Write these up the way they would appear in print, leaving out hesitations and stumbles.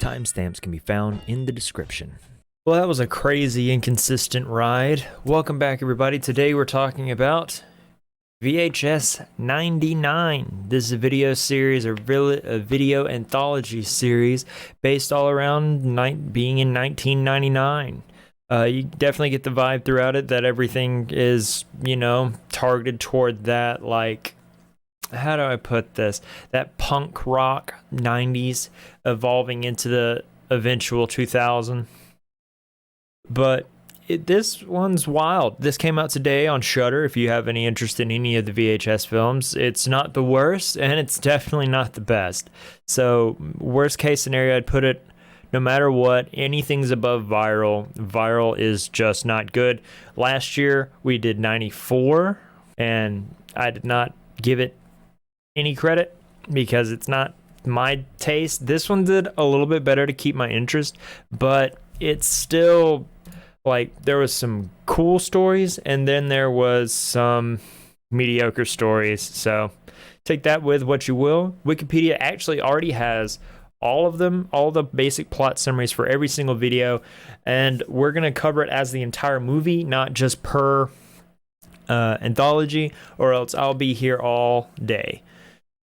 Timestamps can be found in the description. Well, that was a crazy, inconsistent ride. Welcome back, everybody. Today we're talking about VHS 99. This is a video series, a video anthology series based all around being in 1999. You definitely get the vibe throughout it that everything is, targeted toward that, like, how do I put this? That punk rock 90s evolving into the eventual 2000. But this one's wild. This came out today on Shudder. If you have any interest in any of the VHS films, it's not the worst, and it's definitely not the best. So, worst case scenario, I'd put it, no matter what, anything's above viral. Viral is just not good. Last year, we did 94, and I did not give it any credit because it's not my taste. This one did a little bit better to keep my interest, but it's still, like, there was some cool stories, and then there was some mediocre stories. So take that with what you will. Wikipedia actually already has all of them, all the basic plot summaries for every single video, and we're going to cover it as the entire movie, not just per anthology, or else I'll be here all day.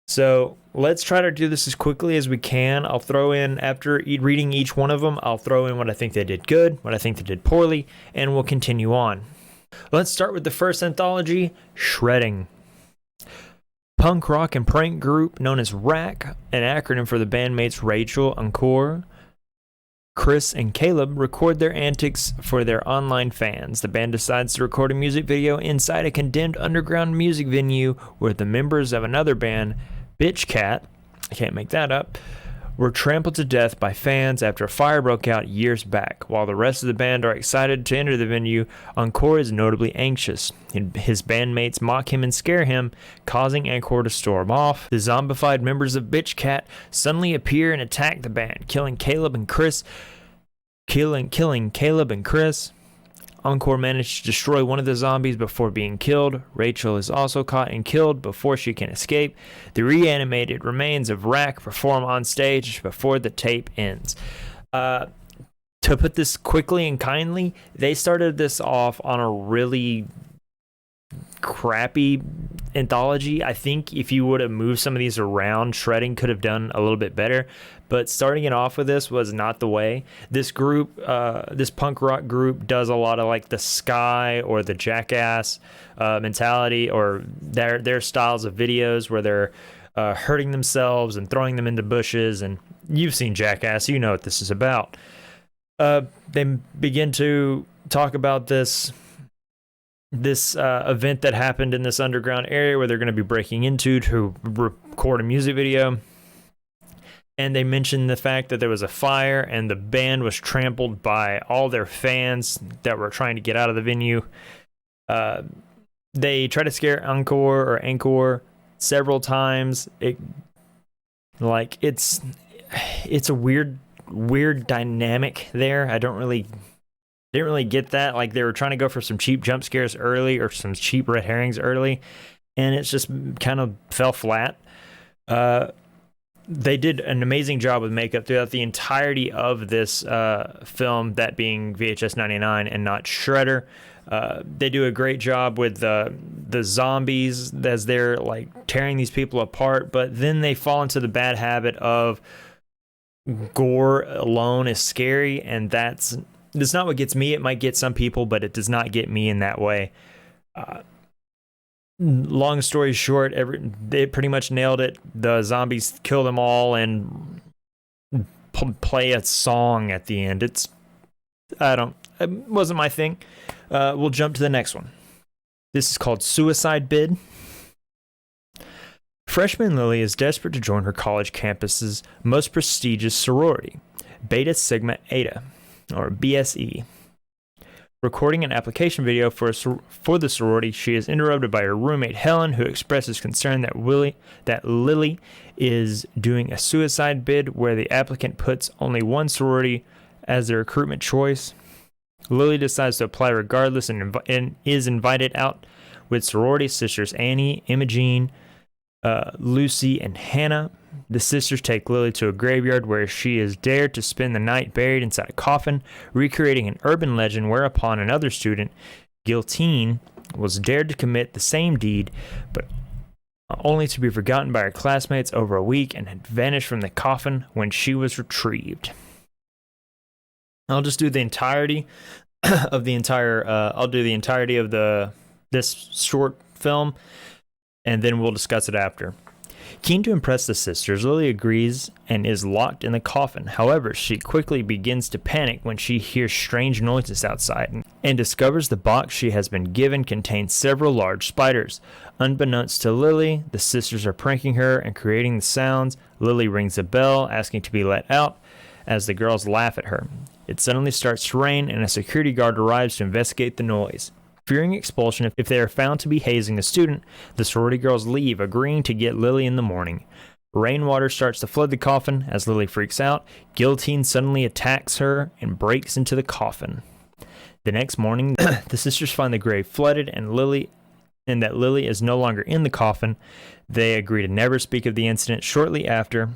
So let's try to do this as quickly as we can. I'll throw in, after reading each one of them, I'll throw in what I think they did good, what I think they did poorly, and we'll continue on. Let's start with the first anthology, Shredding. Punk rock and prank group known as RAC, an acronym for the bandmates Rachel, Encore, Chris, and Caleb, record their antics for their online fans. The band decides to record a music video inside a condemned underground music venue where the members of another band, Bitch Cat, I can't make that up, were trampled to death by fans after a fire broke out years back. While the rest of the band are excited to enter the venue, Encore is notably anxious. His bandmates mock him and scare him, causing Encore to storm off. The zombified members of Bitch Cat suddenly appear and attack the band, killing Caleb and Chris. Encore managed to destroy one of the zombies before being killed. Rachel is also caught and killed before she can escape. The reanimated remains of Rack perform on stage before the tape ends. To put this quickly and kindly, they started this off on a really crappy anthology. I think if you would have moved some of these around, Shredding could have done a little bit better. But starting it off with this was not the way. This group, this punk rock group, does a lot of like the Sky or the Jackass mentality, or their styles of videos where they're hurting themselves and throwing them into bushes. And you've seen Jackass, you know what this is about. They begin to talk about this event that happened in this underground area where they're going to be breaking into to record a music video. And they mentioned the fact that there was a fire and the band was trampled by all their fans that were trying to get out of the venue. They try to scare Encore several times. It's a weird dynamic there. I didn't really get that. Like, they were trying to go for some cheap jump scares early or some cheap red herrings early, and it's just kind of fell flat. They did an amazing job with makeup throughout the entirety of this film, that being VHS 99 and not Shredder. They do a great job with the zombies as they're like tearing these people apart, but then they fall into the bad habit of gore alone is scary, and that's not what gets me. It might get some people, but it does not get me in that way. Long story short, they pretty much nailed it. The zombies kill them all and play a song at the end. It wasn't my thing. We'll jump to the next one. This is called Suicide Bid. Freshman Lily is desperate to join her college campus's most prestigious sorority, Beta Sigma Eta, or BSE. Recording an application video for the sorority, she is interrupted by her roommate Helen, who expresses concern that Lily is doing a suicide bid where the applicant puts only one sorority as their recruitment choice. Lily decides to apply regardless and is invited out with sorority sisters Annie, Imogene, Lucy, and Hannah. the sisters take Lily to a graveyard where she is dared to spend the night buried inside a coffin, recreating an urban legend whereupon another student, Guillotine, was dared to commit the same deed, but only to be forgotten by her classmates over a week and had vanished from the coffin when she was retrieved. I'll just do the entirety of the entirety of this short film, and then we'll discuss it after. Keen to impress the sisters, Lily agrees and is locked in the coffin. However, she quickly begins to panic when she hears strange noises outside and discovers the box she has been given contains several large spiders. Unbeknownst to Lily, the sisters are pranking her and creating the sounds. Lily rings a bell, asking to be let out, as the girls laugh at her. It suddenly starts to rain, and a security guard arrives to investigate the noise. Fearing expulsion if they are found to be hazing a student, the sorority girls leave, agreeing to get Lily in the morning. Rainwater starts to flood the coffin. As Lily freaks out, Guillotine suddenly attacks her and breaks into the coffin. The next morning, the sisters find the grave flooded and that Lily is no longer in the coffin. They agree to never speak of the incident. Shortly after,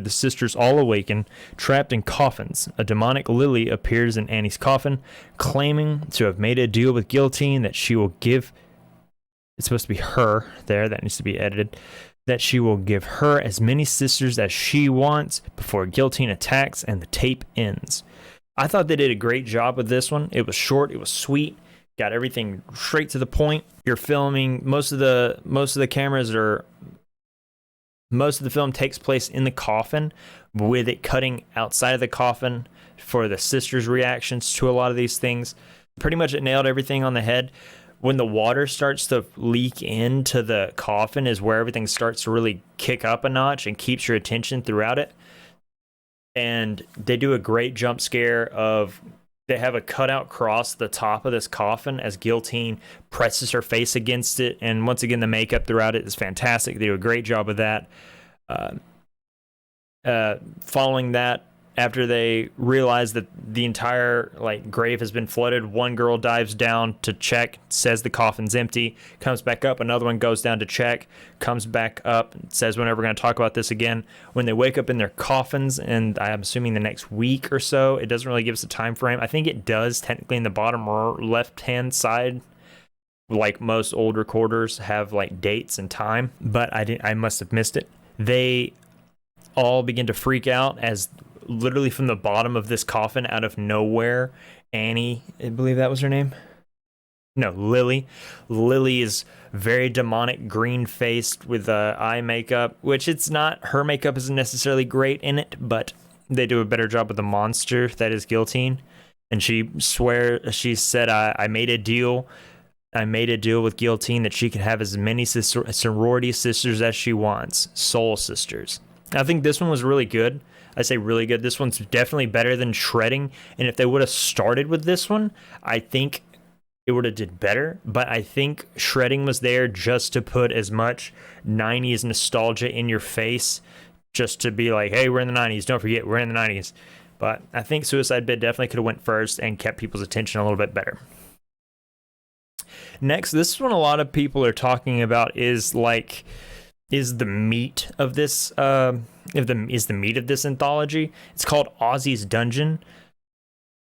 the sisters all awaken, trapped in coffins. A demonic Lily appears in Annie's coffin, claiming to have made a deal with Guillotine that she will give... It's supposed to be her there, that needs to be edited. That she will give her as many sisters as she wants before Guillotine attacks and the tape ends. I thought they did a great job with this one. It was short, it was sweet, got everything straight to the point. You're filming, most of the film takes place in the coffin, with it cutting outside of the coffin for the sisters' reactions to a lot of these things. Pretty much it nailed everything on the head. When the water starts to leak into the coffin is where everything starts to really kick up a notch and keeps your attention throughout it. And they do a great jump scare of... They have a cutout across the top of this coffin as Guillotine presses her face against it. And once again, the makeup throughout it is fantastic. They do a great job of that. Following that, after they realize that the entire grave has been flooded, one girl dives down to check, says the coffin's empty, comes back up. Another one goes down to check, comes back up, says we're never going to talk about this again. When they wake up in their coffins, and I'm assuming the next week or so, it doesn't really give us a time frame. I think it does technically in the bottom left-hand side, like most old recorders have dates and time, but I must have missed it. They all begin to freak out as literally from the bottom of this coffin, out of nowhere, Annie, I believe that was her name. No, Lily. Lily is very demonic, green-faced with eye makeup, which it's not. Her makeup isn't necessarily great in it, but they do a better job with the monster that is Guillotine. And she said, I made a deal. I made a deal with Guillotine that she can have as many sorority sisters as she wants. Soul sisters. I think this one was really good. I say really good. This one's definitely better than Shredding. And if they would have started with this one, I think it would have did better. But I think Shredding was there just to put as much 90s nostalgia in your face, just to be like, hey, we're in the 90s. Don't forget, we're in the 90s. But I think Suicide Bid definitely could have went first and kept people's attention a little bit better. Next, this is one a lot of people are talking about is the meat of this anthology. It's called Ozzy's Dungeon.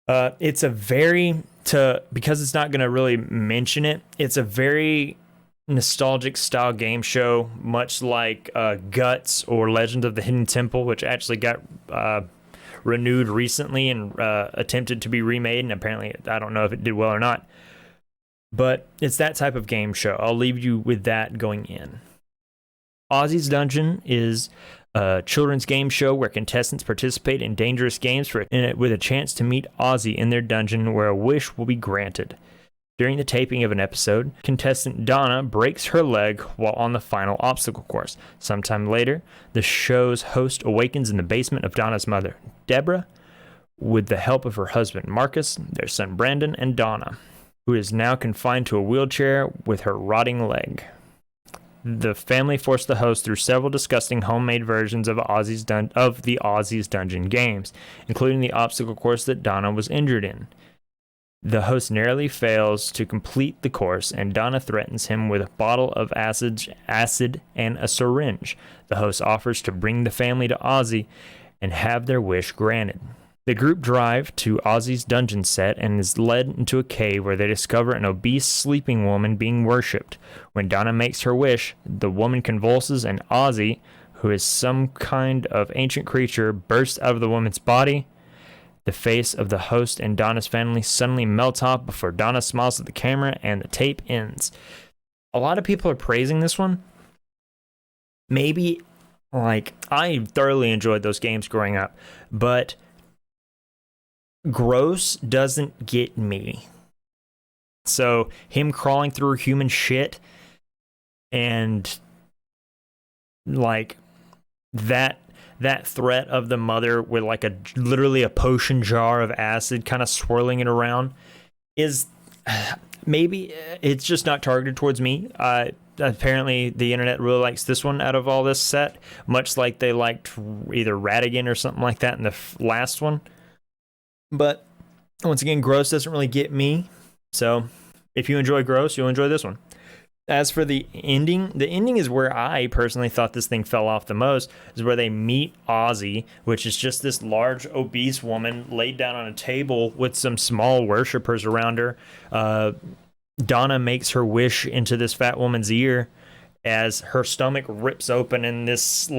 It's a very because it's not going to really mention it. It's a very nostalgic style game show, much like Guts or Legend of the Hidden Temple, which actually got renewed recently and attempted to be remade, and apparently I don't know if it did well or not. But it's that type of game show. I'll leave you with that going in. Ozzy's Dungeon is a children's game show where contestants participate in dangerous games with a chance to meet Ozzy in their dungeon where a wish will be granted. During the taping of an episode, contestant Donna breaks her leg while on the final obstacle course. Sometime later, the show's host awakens in the basement of Donna's mother, Deborah, with the help of her husband Marcus, their son Brandon, and Donna, who is now confined to a wheelchair with her rotting leg. The family forced the host through several disgusting homemade versions of the Ozzy's Dungeon games, including the obstacle course that Donna was injured in. The host narrowly fails to complete the course, and Donna threatens him with a bottle of acid and a syringe. The host offers to bring the family to Ozzy and have their wish granted. The group drive to Ozzy's dungeon set and is led into a cave where they discover an obese sleeping woman being worshipped. When Donna makes her wish, the woman convulses and Ozzy, who is some kind of ancient creature, bursts out of the woman's body. The face of the host and Donna's family suddenly melts off before Donna smiles at the camera and the tape ends. A lot of people are praising this one. Maybe, I thoroughly enjoyed those games growing up, but gross doesn't get me. So him crawling through human shit and that threat of the mother with literally a potion jar of acid kind of swirling it around is maybe it's just not targeted towards me. Apparently the internet really likes this one out of all this set, much like they liked either Ratigan or something like that in the last one. But once again, gross doesn't really get me. So if you enjoy gross, you'll enjoy this one. As for the ending is where I personally thought this thing fell off the most, is where they meet Ozzy, which is just this large, obese woman laid down on a table with some small worshippers around her. Donna makes her wish into this fat woman's ear as her stomach rips open and this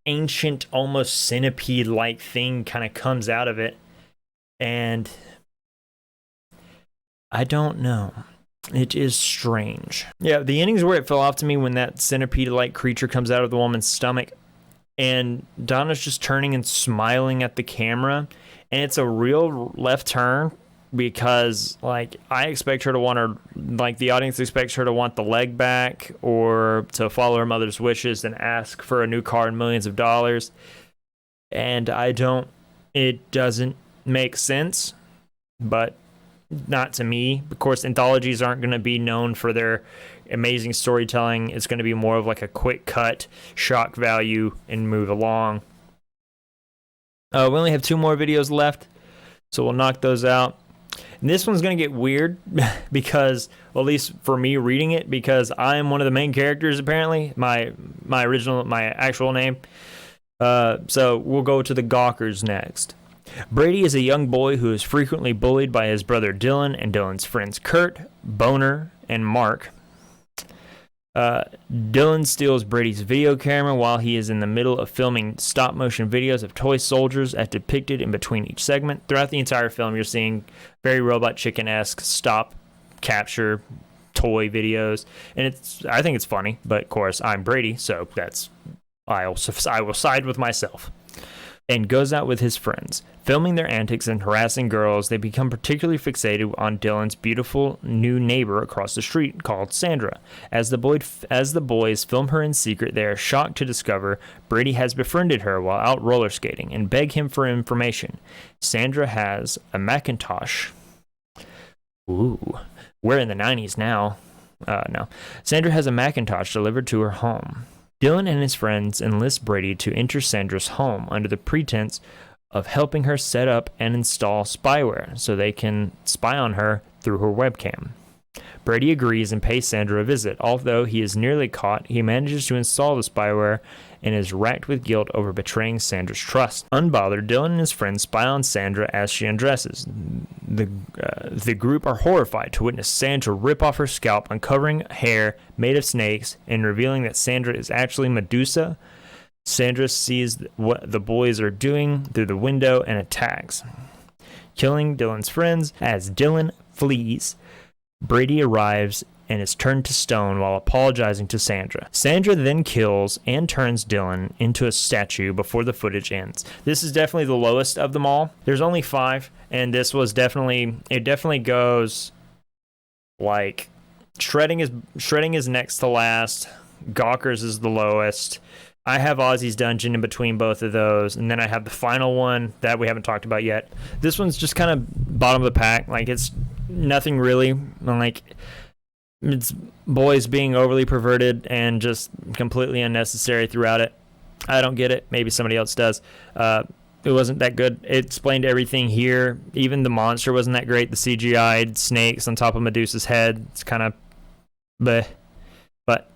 ancient, almost centipede-like thing kind of comes out of it. And I don't know. It is strange. Yeah, the ending's where it fell off to me when that centipede-like creature comes out of the woman's stomach and Donna's just turning and smiling at the camera. And it's a real left turn because, I expect her to want her, the audience expects her to want the leg back or to follow her mother's wishes and ask for a new car and millions of dollars. And it doesn't make sense, but not to me. Of course, anthologies aren't going to be known for their amazing storytelling. It's going to be more of a quick cut, shock value, and move along. We only have 2 more videos left, so we'll knock those out. And this one's going to get weird because, well, at least for me reading it, because I am one of the main characters, apparently. My actual name. So we'll go to the Gawkers next. Brady is a young boy who is frequently bullied by his brother Dylan and Dylan's friends Kurt, Boner, and Mark. Dylan steals Brady's video camera while he is in the middle of filming stop-motion videos of toy soldiers as depicted in between each segment. Throughout the entire film, you're seeing very Robot Chicken-esque stop capture toy videos, and I think it's funny, but of course I'm Brady, so I will side with myself. And goes out with his friends. Filming their antics and harassing girls, they become particularly fixated on Dylan's beautiful new neighbor across the street called Sandra. As the boys film her in secret, they are shocked to discover Brady has befriended her while out roller skating and beg him for information. Sandra has a Macintosh. Ooh, we're in the 90s now. No. Sandra has a Macintosh delivered to her home. Dylan and his friends enlist Brady to enter Sandra's home under the pretense of helping her set up and install spyware so they can spy on her through her webcam. Brady agrees and pays Sandra a visit. Although he is nearly caught, he manages to install the spyware and is racked with guilt over betraying Sandra's trust. Unbothered, Dylan and his friends spy on Sandra as she undresses. The group are horrified to witness Sandra rip off her scalp, uncovering hair made of snakes and revealing that Sandra is actually Medusa. Sandra sees what the boys are doing through the window and attacks, killing Dylan's friends. As Dylan flees, Brady arrives and is turned to stone while apologizing to Sandra. Sandra then kills and turns Dylan into a statue before the footage ends. This is definitely the lowest of them all. There's only 5, and this was definitely goes Shredding is next to last. Gawkers is the lowest. I have Ozzy's Dungeon in between both of those, and then I have the final one that we haven't talked about yet. This one's just kind of bottom of the pack. It's nothing really. It's boys being overly perverted and just completely unnecessary throughout it. I don't get it. Maybe somebody else does. It wasn't that good. It explained everything here. Even the monster wasn't that great. The CGI'd snakes on top of Medusa's head. It's kind of bleh. But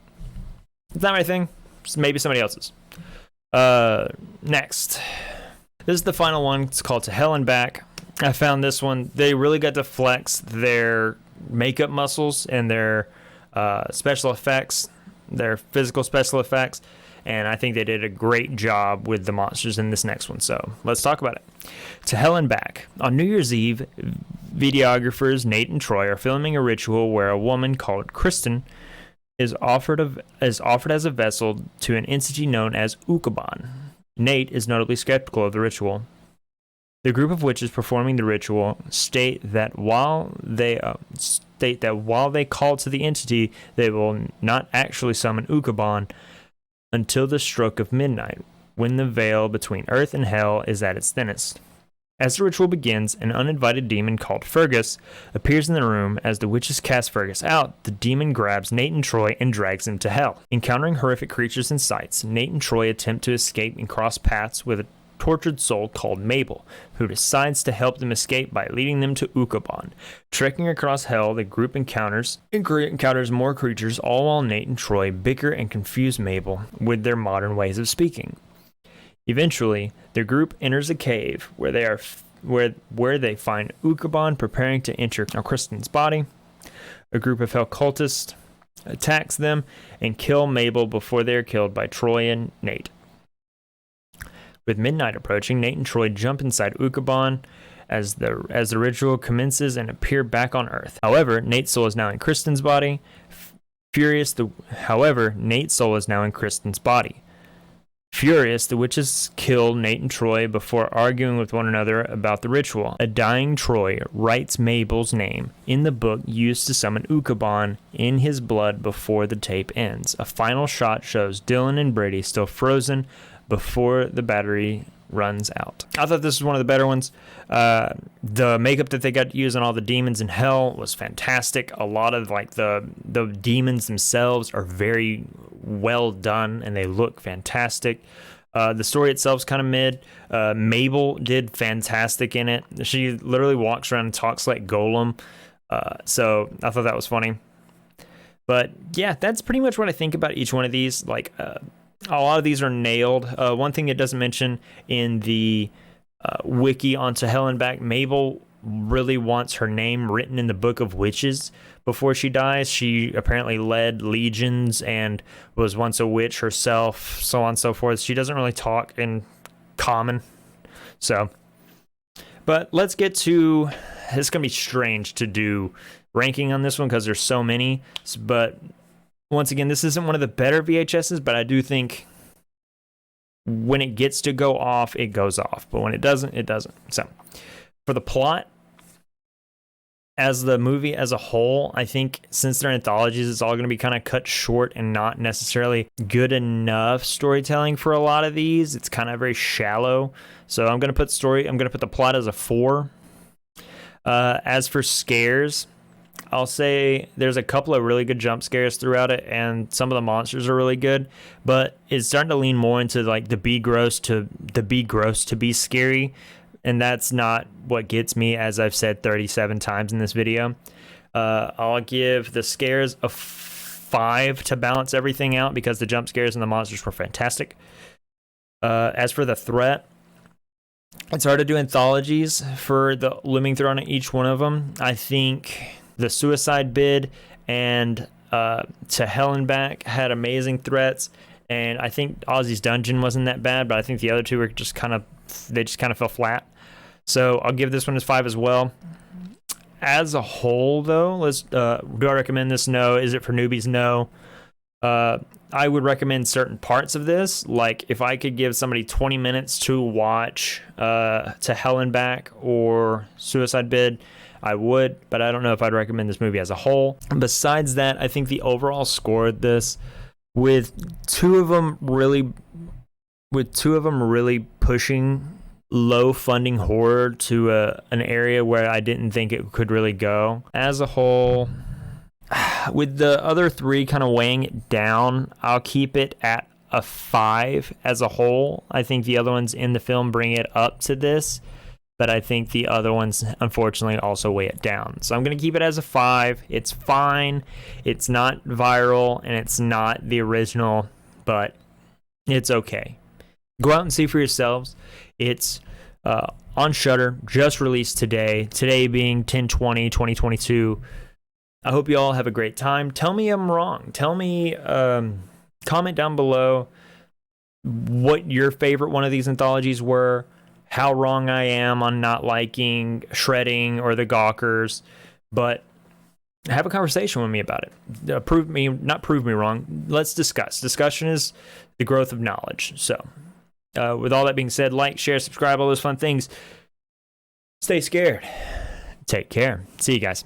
it's not my thing. It's maybe somebody else's. Next. This is the final one. It's called To Hell and Back. I found this one. They really got to flex their makeup muscles and their special effects, their physical special effects. And I think they did a great job with the monsters in this next one. So let's talk about it. To Hell and Back. On New Year's Eve, videographers Nate and Troy are filming a ritual where a woman called Kristen is offered as a vessel to an entity known as Ukuban. Nate is notably skeptical of the ritual. The group of witches performing the ritual state that while they call to the entity, they will not actually summon Ukuban until the stroke of midnight, when the veil between earth and hell is at its thinnest. As the ritual begins, an uninvited demon called Fergus appears in the room. As the witches cast Fergus out, the demon grabs Nate and Troy and drags them to hell. Encountering horrific creatures and sights, Nate and Troy attempt to escape and cross paths with a tortured soul called Mabel, who decides to help them escape by leading them to Ukuban. Trekking across hell, the group encounters more creatures, all while Nate and Troy bicker and confuse Mabel with their modern ways of speaking. Eventually, the group enters a cave where they find Ukuban preparing to enter Kristen's body. A group of hell cultists attacks them and kill Mabel before they are killed by Troy and Nate. With midnight approaching, Nate and Troy jump inside Ukuban as the ritual commences and appear back on Earth. However, Nate's soul is now in Kristen's body. Furious, the witches kill Nate and Troy before arguing with one another about the ritual. A dying Troy writes Mabel's name in the book used to summon Ukuban in his blood before the tape ends. A final shot shows Dylan and Brady still frozen before the battery runs out. I thought this was one of the better ones. The makeup that they got to use on all the demons in hell was fantastic. A lot of like the demons themselves are very well done and they look fantastic. The story itself's kind of mid. Mabel did fantastic in it. She literally walks around and talks like Golem. So I thought that was funny. But yeah, that's pretty much what I think about each one of these. Like, a lot of these are nailed. One thing it doesn't mention in the wiki on To Hell and Back, Mabel really wants her name written in the Book of Witches before she dies. She apparently led legions and was once a witch herself, so on and so forth. She doesn't really talk in common. So, but let's get to, it's going to be strange to do ranking on this one because there's so many, but once again, this isn't one of the better VHSs, but I do think when it gets to go off, it goes off. But when it doesn't, it doesn't. So, for the plot, as the movie as a whole, I think since they're anthologies, it's all going to be kind of cut short and not necessarily good enough storytelling for a lot of these. It's kind of very shallow. So I'm going to put the plot as a 4. As for scares, I'll say there's a couple of really good jump scares throughout it, and some of the monsters are really good, but it's starting to lean more into like the be gross to be scary, and that's not what gets me, as I've said 37 times in this video. I'll give the scares a 5 to balance everything out because the jump scares and the monsters were fantastic. As for the threat, it's hard to do anthologies for the looming threat on each one of them. I think the suicide bid and To Hell and Back had amazing threats, and I think Ozzy's Dungeon wasn't that bad, but I think the other two were just kind of fell flat. So I'll give this one a 5 as well. As a whole, though, do I recommend this? No. Is it for newbies? No. I would recommend certain parts of this. Like if I could give somebody 20 minutes to watch To Hell and Back or Suicide Bid, I would, but I don't know if I'd recommend this movie as a whole. Besides that, I think the overall score of this, with two of them really pushing low funding horror to an area where I didn't think it could really go. As a whole, with the other three kind of weighing it down, I'll keep it at a 5 as a whole. I think the other ones in the film bring it up to this, but I think the other ones, unfortunately, also weigh it down. So I'm going to keep it as a 5. It's fine. It's not viral, and it's not the original, but it's okay. Go out and see for yourselves. It's on Shudder, just released today. Today being 10/20/2022. I hope you all have a great time. Tell me I'm wrong. Tell me, comment down below what your favorite one of these anthologies were, how wrong I am on not liking Shredding or the Gawkers, but have a conversation with me about it. Not prove me wrong. Let's discuss. Discussion is the growth of knowledge. So, with all that being said, like, share, subscribe, all those fun things. Stay scared. Take care. See you guys.